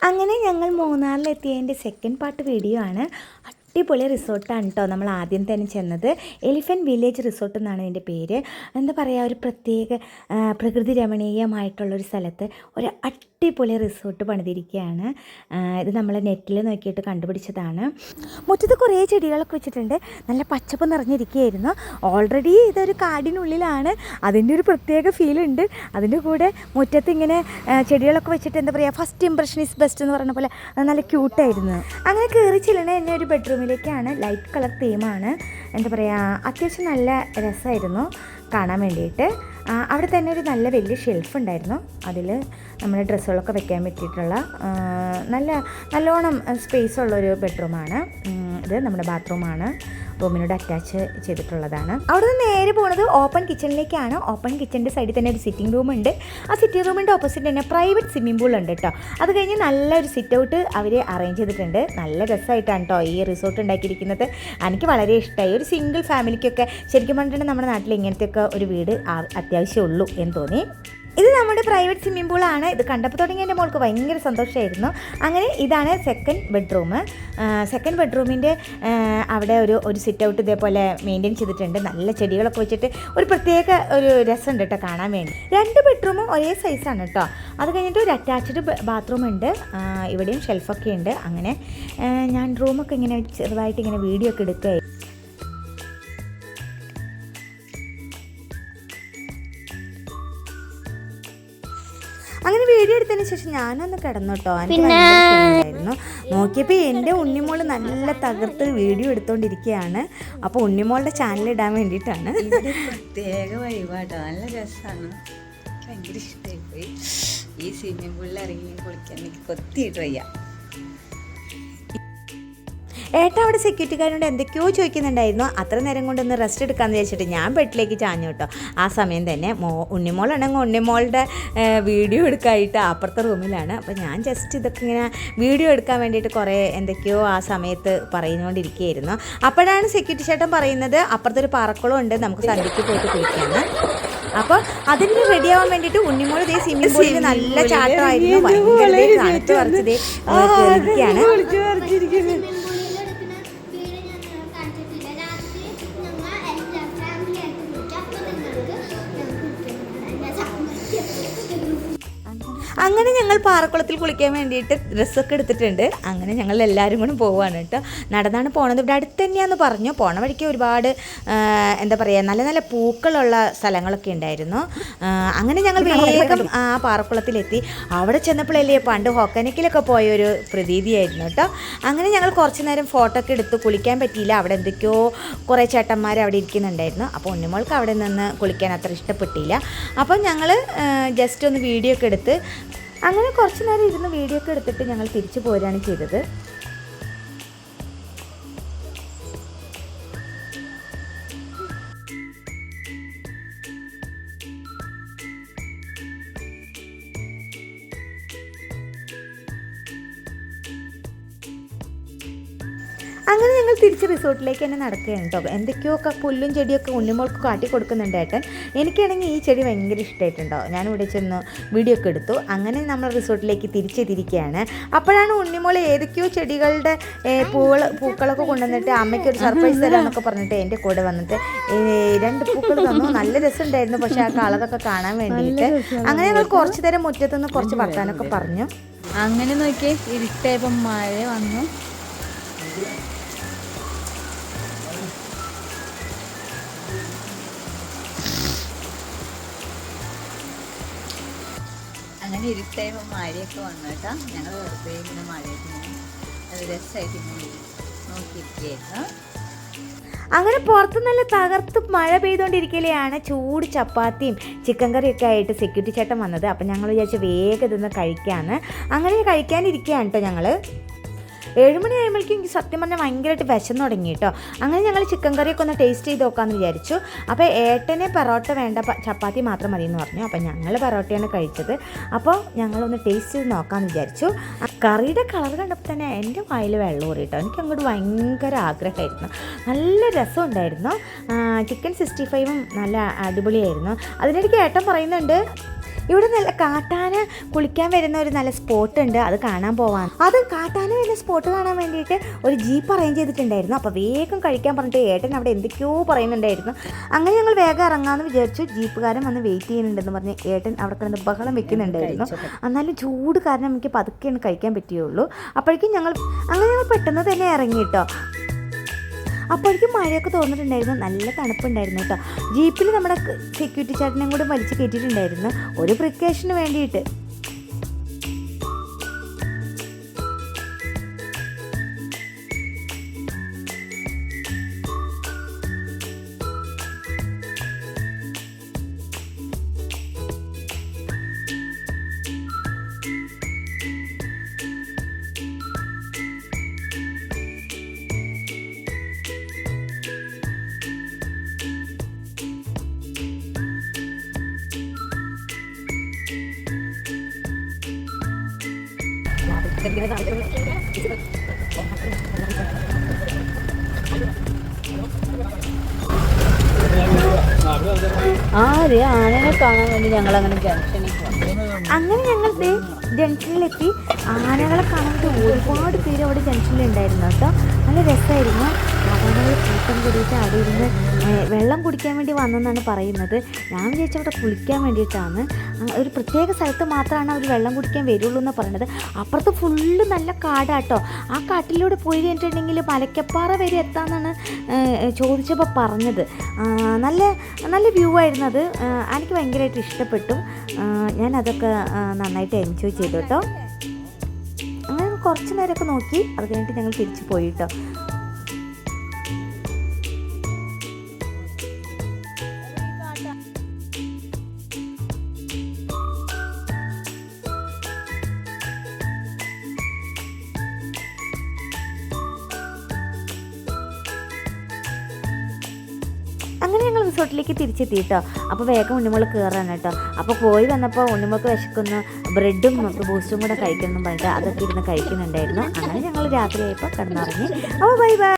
അങ്ങനെ ഞങ്ങൾ മൂന്നാറിലെത്തിയതിൻ്റെ second part video ആണ്. അടിപൊളി റിസോർട്ടാണ് കേട്ടോ. നമ്മൾ ആദ്യം തന്നെ ചെന്നത് എലിഫൻറ്റ് വില്ലേജ് റിസോർട്ട് എന്നാണ് ഇതിൻ്റെ പേര്. എന്താ പറയുക, ഒരു പ്രത്യേക പ്രകൃതി രമണീയമായിട്ടുള്ളൊരു സ്ഥലത്ത് ഒരു അടിപൊളി റിസോർട്ട് പണിതിരിക്കുകയാണ്. ഇത് നമ്മൾ നെറ്റിൽ നോക്കിയിട്ട് കണ്ടുപിടിച്ചതാണ്. മുറ്റത്ത് കുറേ ചെടികളൊക്കെ വെച്ചിട്ടുണ്ട്. നല്ല പച്ചപ്പ് നിറഞ്ഞിരിക്കുകയായിരുന്നു. ഓൾറെഡി ഇതൊരു കാടിനുള്ളിലാണ്, അതിൻ്റെ ഒരു പ്രത്യേക ഫീലുണ്ട്. അതിൻ്റെ കൂടെ മുറ്റത്ത് ഇങ്ങനെ ചെടികളൊക്കെ വെച്ചിട്ട് എന്താ പറയുക, ഫസ്റ്റ് ഇംപ്രഷൻ ഈസ് ബെസ്റ്റ് എന്ന് പറഞ്ഞ പോലെ നല്ല ക്യൂട്ടായിരുന്നു. അങ്ങനെ കയറി ചെല്ലണ എന്നെ ഒരു ബെഡ്റൂമിലേക്കാണ്. Light colour തീമാണ്. എന്താ പറയുക, അത്യാവശ്യം നല്ല രസമായിരുന്നു കാണാൻ വേണ്ടിയിട്ട്. അവിടെ തന്നെ ഒരു നല്ല വലിയ ഷെൽഫ് ഉണ്ടായിരുന്നു. അതിൽ നമ്മുടെ ഡ്രസ്സുകളൊക്കെ വെക്കാൻ പറ്റിയിട്ടുള്ള നല്ലോണം സ്പേസ് ഉള്ളൊരു ബെഡ്റൂമാണ് ഇത്. നമ്മുടെ ബാത്റൂമാണ്, റൂമിനോട് അറ്റാച്ച് ചെയ്തിട്ടുള്ളതാണ്. അവിടെ നിന്ന് നേരെ പോകുന്നത് ഓപ്പൺ കിച്ചണിലേക്കാണ്. ഓപ്പൺ കിച്ചണിൻ്റെ സൈഡിൽ തന്നെ ഒരു സിറ്റിംഗ് റൂം ഉണ്ട്. ആ സിറ്റിംഗ് റൂമിൻ്റെ ഓപ്പോസിറ്റ് തന്നെ പ്രൈവറ്റ് സ്വിമ്മിംഗ് പൂൾ ഉണ്ട് കേട്ടോ. അത് കഴിഞ്ഞ് നല്ലൊരു സിറ്റ് ഔട്ട് അവർ അറേഞ്ച് ചെയ്തിട്ടുണ്ട്. നല്ല രസമായിട്ടാണ് കേട്ടോ ഈ റിസോർട്ട് ഉണ്ടാക്കിയിരിക്കുന്നത്. എനിക്ക് വളരെ ഇഷ്ടമായി. ഒരു സിംഗിൾ ഫാമിലിക്കൊക്കെ ശരിക്കും പറഞ്ഞിട്ടുണ്ടെങ്കിൽ നമ്മുടെ നാട്ടിൽ ഇങ്ങനത്തെയൊക്കെ ഒരു വീട് അത്യാവശ്യമുള്ളൂ എന്ന് തോന്നി. ഇത് നമ്മുടെ പ്രൈവറ്റ് സ്വിമ്മിംഗ് പൂളാണ്. ഇത് കണ്ടപ്പോൾ തുടങ്ങി എൻ്റെ മോൾക്ക് ഭയങ്കര സന്തോഷമായിരുന്നു. അങ്ങനെ ഇതാണ് സെക്കൻഡ് ബെഡ്റൂം. സെക്കൻഡ് ബെഡ്റൂമിൻ്റെ അവിടെ ഒരു സിറ്റ് ഔട്ട് ഇതേപോലെ മെയിൻറ്റെയിൻ ചെയ്തിട്ടുണ്ട്. നല്ല ചെടികളൊക്കെ വെച്ചിട്ട് ഒരു പ്രത്യേക ഒരു രസമുണ്ട് കേട്ടോ കാണാൻ വേണ്ടി. രണ്ട് ബെഡ്റൂമും ഒരേ സൈസാണ് കേട്ടോ. അത് കഴിഞ്ഞിട്ട് ഒരു അറ്റാച്ച്ഡ് ബാത്റൂം ഉണ്ട്. ഇവിടെയും ഷെൽഫൊക്കെ ഉണ്ട്. അങ്ങനെ ഞാൻ റൂമൊക്കെ ഇങ്ങനെ ചെറുതായിട്ട് ഇങ്ങനെ വീഡിയോ ഒക്കെ എടുക്കുകയായിരുന്നു. അങ്ങനെ വീഡിയോ എടുത്തതിന് ശേഷം ഞാനൊന്ന് കിടന്നു കേട്ടോ. എനിക്കായിരുന്നു നോക്കിയപ്പോൾ എൻ്റെ ഉണ്ണിമോൾ നല്ല തകർത്ത് വീഡിയോ എടുത്തുകൊണ്ടിരിക്കുകയാണ്. അപ്പോൾ ഉണ്ണിമോളുടെ ചാനലിടാൻ വേണ്ടിയിട്ടാണ്. പ്രത്യേക വഴിപാട്ടോ, നല്ല രസമാണ്. ഭയങ്കര ഇഷ്ടമായി പോയി. ഈ സ്വിമ്മിംഗ് പൂളിൽ ഇറങ്ങി കുളിക്കാൻ എനിക്ക് കൊത്തിയിട്ട് വയ്യ. ഏട്ടാ അവിടെ സെക്യൂരിറ്റിക്കാരോട് എന്തൊക്കെയോ ചോദിക്കുന്നുണ്ടായിരുന്നു. അത്ര നേരം കൊണ്ടൊന്ന് റെസ്റ്റ് എടുക്കാമെന്ന് വിചാരിച്ചിട്ട് ഞാൻ ബെഡിലേക്ക് ചാഞ്ഞു കേട്ടോ. ആ സമയം തന്നെ ഉണ്ണിമോളാണെങ്കിൽ ഉണ്ണിമോളുടെ വീഡിയോ എടുക്കാനായിട്ട് അപ്പുറത്തെ റൂമിലാണ്. അപ്പോൾ ഞാൻ ജസ്റ്റ് ഇതൊക്കെ ഇങ്ങനെ വീഡിയോ എടുക്കാൻ വേണ്ടിയിട്ട് കുറേ എന്തൊക്കെയോ ആ സമയത്ത് പറയുന്നുകൊണ്ടിരിക്കുകയായിരുന്നു. അപ്പോഴാണ് സെക്യൂരിറ്റി ചേട്ടൻ പറയുന്നത് അപ്പുറത്തൊരു പാറക്കുളം ഉണ്ട്, നമുക്ക് സന്ധ്യയ്ക്ക് പോയിട്ട് കുളിക്കാണ്. അപ്പോൾ അതിന് റെഡിയാവാൻ വേണ്ടിയിട്ട് ഉണ്ണിമോൾ ഇതേ സ്വിമ്മിംഗ് പൂളിൽ നല്ല ചാട്ടമായിരുന്നു. ഭയങ്കര തണുത്ത് പറിച്ചതേ ഇരിക്കുകയാണ്. അങ്ങനെ ഞങ്ങൾ പാറക്കുളത്തിൽ കുളിക്കാൻ വേണ്ടിയിട്ട് ഡ്രസ്സൊക്കെ എടുത്തിട്ടുണ്ട്. അങ്ങനെ ഞങ്ങൾ എല്ലാവരും കൂടെ പോവുകയാണ് കേട്ടോ. നടന്നാണ് പോണത്. ഇവിടെ അടുത്ത് തന്നെയാണെന്ന് പറഞ്ഞു. പോണ വഴിക്ക് ഒരുപാട് എന്താ പറയുക, നല്ല നല്ല പൂക്കളുള്ള സ്ഥലങ്ങളൊക്കെ ഉണ്ടായിരുന്നു. അങ്ങനെ ഞങ്ങൾ വേഗം ആ പാറക്കുളത്തിലെത്തി. അവിടെ ചെന്നപ്പോഴല്ലേ പണ്ട് ഹൊക്കനക്കിലൊക്കെ പോയൊരു പ്രതീതിയായിരുന്നു കേട്ടോ. അങ്ങനെ ഞങ്ങൾ കുറച്ച് നേരം ഫോട്ടോ ഒക്കെ എടുത്ത് കുളിക്കാൻ പറ്റിയില്ല. അവിടെ എന്തൊക്കെയോ കുറേ ചേട്ടന്മാർ അവിടെ ഇരിക്കുന്നുണ്ടായിരുന്നു. അപ്പോൾ ഉണ്ണിമോൾക്ക് അവിടെ നിന്ന് കുളിക്കാൻ അത്ര ഇഷ്ടപ്പെട്ടില്ല. അപ്പം ഞങ്ങൾ ജസ്റ്റ് ഒന്ന് വീഡിയോ ഒക്കെ എടുത്ത് അങ്ങനെ കുറച്ച് നേരം ഇരുന്ന് വീഡിയോ ഒക്കെ എടുത്തിട്ട് ഞങ്ങൾ തിരിച്ചു പോരുകയാണ് ചെയ്തത്. അങ്ങനെ ഞങ്ങൾ തിരിച്ച് റിസോർട്ടിലേക്ക് തന്നെ നടക്കുകയാണ് കേട്ടോ. എന്തൊക്കെയൊക്കെ പുല്ലും ചെടിയൊക്കെ ഉണ്ണിമോൾക്ക് കാട്ടി കൊടുക്കുന്നുണ്ട് ഏട്ടൻ. എനിക്കാണെങ്കിൽ ഈ ചെടി ഭയങ്കര ഇഷ്ടമായിട്ടുണ്ടോ. ഞാനിവിടെ ചെന്ന് വീഡിയോ ഒക്കെ എടുത്തു. അങ്ങനെ റിസോർട്ടിലേക്ക് തിരിച്ചെത്തിയിരിക്കുകയാണ്. അപ്പോഴാണ് ഉണ്ണിമോൾ ഏതൊക്കെയോ ചെടികളുടെ പൂക്കളൊക്കെ കൊണ്ടുവന്നിട്ട് അമ്മയ്ക്കൊരു സർപ്രൈസ് തരാമെന്നൊക്കെ പറഞ്ഞിട്ട് എൻ്റെ കൂടെ വന്നിട്ട് 2 പൂക്കൾ തന്നു. നല്ല രസമുണ്ടായിരുന്നു പക്ഷേ ആ കളറൊക്കെ കാണാൻ വേണ്ടിയിട്ട്. അങ്ങനെ ഞങ്ങൾ കുറച്ച് നേരം മുറ്റത്തുനിന്ന് കുറച്ച് വർത്താനൊക്കെ പറഞ്ഞു. അങ്ങനെ നോക്കിയേ ഇരുട്ടായപ്പം മഴ വന്നു. അങ്ങനെ ഇരുട്ടായപ്പോൾ മഴയൊക്കെ വന്നു കേട്ടോ. ഞങ്ങൾ വെറുതെ ഇങ്ങനെ മഴയൊക്കെ അത് രസമായിട്ട് ഇങ്ങനെ നോക്കിയിരിക്കുകയായിരുന്നു. അങ്ങനെ പുറത്ത് നല്ല തകർത്ത് മഴ പെയ്തുകൊണ്ടിരിക്കലെയാണ്. ചൂട് ചപ്പാത്തിയും ചിക്കൻ കറിയൊക്കെ ആയിട്ട് സെക്യൂരിറ്റി ചേട്ടൻ വന്നത്. അപ്പം ഞങ്ങൾ വിചാരിച്ച് വേഗം ഇതൊന്ന് കഴിക്കാമെന്ന്. അങ്ങനെ കഴിക്കാനിരിക്കുകയാണ് കേട്ടോ ഞങ്ങൾ. 7 മണി ആകുമ്പോഴേക്കും എനിക്ക് സത്യം പറഞ്ഞാൽ ഭയങ്കരമായിട്ട് വിശന്ന് തുടങ്ങി കേട്ടോ. അങ്ങനെ ഞങ്ങൾ ചിക്കൻ കറിയൊക്കെ ഒന്ന് ടേസ്റ്റ് ചെയ്ത് നോക്കാമെന്ന് വിചാരിച്ചു. അപ്പോൾ ഏട്ടനെ പൊറോട്ട വേണ്ട, ചപ്പാത്തി മാത്രം മതി എന്ന് പറഞ്ഞു. അപ്പോൾ ഞങ്ങൾ പൊറോട്ടയാണ് കഴിച്ചത്. അപ്പോൾ ഞങ്ങളൊന്ന് ടേസ്റ്റ് ചെയ്ത് നോക്കാമെന്ന് വിചാരിച്ചു. കറിയുടെ കളർ കണ്ടപ്പോൾ തന്നെ എൻ്റെ വായിൽ വെള്ളം ഊറി കേട്ടോ. എനിക്ക് അങ്ങോട്ട് ഭയങ്കര ആഗ്രഹമായിരുന്നു. നല്ല രസമുണ്ടായിരുന്നു. ചിക്കൻ 65 നല്ല അടിപൊളിയായിരുന്നു. അതിനിടയ്ക്ക് ഏട്ടൻ പറയുന്നുണ്ട് ഇവിടെ നല്ല കാട്ടാന കുളിക്കാൻ വരുന്ന ഒരു നല്ല സ്പോട്ട് ഉണ്ട്, അത് കാണാൻ പോവാൻ. അത് കാട്ടാന വരുന്ന സ്പോട്ട് കാണാൻ വേണ്ടിയിട്ട് ഒരു ജീപ്പ് അറേഞ്ച് ചെയ്തിട്ടുണ്ടായിരുന്നു. അപ്പോൾ വേഗം കഴിക്കാൻ പറഞ്ഞിട്ട് ഏട്ടൻ അവിടെ എന്തൊക്കെയോ പറയുന്നുണ്ടായിരുന്നു. അങ്ങനെ ഞങ്ങൾ വേഗം ഇറങ്ങാമെന്ന് വിചാരിച്ചു. ജീപ്പുകാരൻ വന്ന് വെയിറ്റ് ചെയ്യുന്നുണ്ടെന്ന് പറഞ്ഞ് ഏട്ടൻ അവിടെ കിടന്ന് ബഹളം വെക്കുന്നുണ്ടായിരുന്നു. എന്നാലും ചൂട് കാരണം എനിക്ക് പതുക്കെയാണ് കഴിക്കാൻ പറ്റുകയുള്ളൂ. അപ്പോഴേക്കും ഞങ്ങൾ പെട്ടെന്ന് തന്നെ ഇറങ്ങി കേട്ടോ. അപ്പോഴേക്കും മഴയൊക്കെ തോന്നിട്ടുണ്ടായിരുന്നു, നല്ല തണുപ്പുണ്ടായിരുന്നു കേട്ടോ. ജീപ്പിൽ നമ്മുടെ സെക്യൂരിറ്റി ചേട്ടനെയും കൂടെ വലിച്ചു കയറ്റിയിട്ടുണ്ടായിരുന്നു ഒരു പ്രിക്കോഷന് വേണ്ടിയിട്ട്. ആനനെ കാണാൻ വേണ്ടി ഞങ്ങളങ്ങനെ ജംഗ്ഷനിൽ പോകും. അങ്ങനെ ഞങ്ങൾ ജംഗ്ഷനിലെത്തി. ആനകളെ കാണാൻ ഒരുപാട് പേര് അവിടെ ജംഗ്ഷനിലുണ്ടായിരുന്നു കേട്ടോ. നല്ല രസമായിരുന്നു. ആനകൾ കൂട്ടം കൂടിയിട്ട് അവിടെ ഇരുന്ന് വെള്ളം കുടിക്കാൻ വേണ്ടി വന്നെന്നാണ് പറയുന്നത്. ഞാൻ വിചാരിച്ചു അവിടെ കുളിക്കാൻ വേണ്ടിയിട്ടാണ്. ഒരു പ്രത്യേക സ്ഥലത്ത് മാത്രമാണ് അവർ വെള്ളം കുടിക്കാൻ വരുള്ളൂ എന്ന് പറയുന്നത്. അപ്പുറത്ത് ഫുള്ള് നല്ല കാടാട്ടോ. ആ കാട്ടിലൂടെ പോയി കഴിഞ്ഞിട്ടുണ്ടെങ്കിൽ മലക്കപ്പാറ വരെ എത്താമെന്നാണ് ചോദിച്ചപ്പോൾ പറഞ്ഞത്. നല്ല നല്ല വ്യൂ ആയിരുന്നു അത്. എനിക്ക് ഭയങ്കരമായിട്ട് ഇഷ്ടപ്പെട്ടു. ഞാനതൊക്കെ നന്നായിട്ട് എൻജോയ് ചെയ്തു കേട്ടോ. അങ്ങനെ കുറച്ച് നേരമൊക്കെ നോക്കി, അത് കഴിഞ്ഞിട്ട് ഞങ്ങൾ തിരിച്ചു പോയി കേട്ടോ. അങ്ങനെ ഞങ്ങൾ റിസോർട്ടിലേക്ക് തിരിച്ചെത്തി കേട്ടോ. അപ്പോൾ വേഗം ഉണ്ണിമോൾ കയറാണ് കേട്ടോ. അപ്പോൾ പോയി വന്നപ്പോൾ ഉണ്ണിമോൾക്ക് വിശക്കുന്ന ബ്രെഡും ബൂസ്റ്റും കൂടെ കഴിക്കണം പറഞ്ഞിട്ട് അതൊക്കെ ഇരുന്ന് കഴിക്കുന്നുണ്ടായിരുന്നു. അങ്ങനെ ഞങ്ങൾ രാത്രിയായപ്പോൾ കിടന്നുറങ്ങി. അപ്പോൾ ബൈ ബൈ.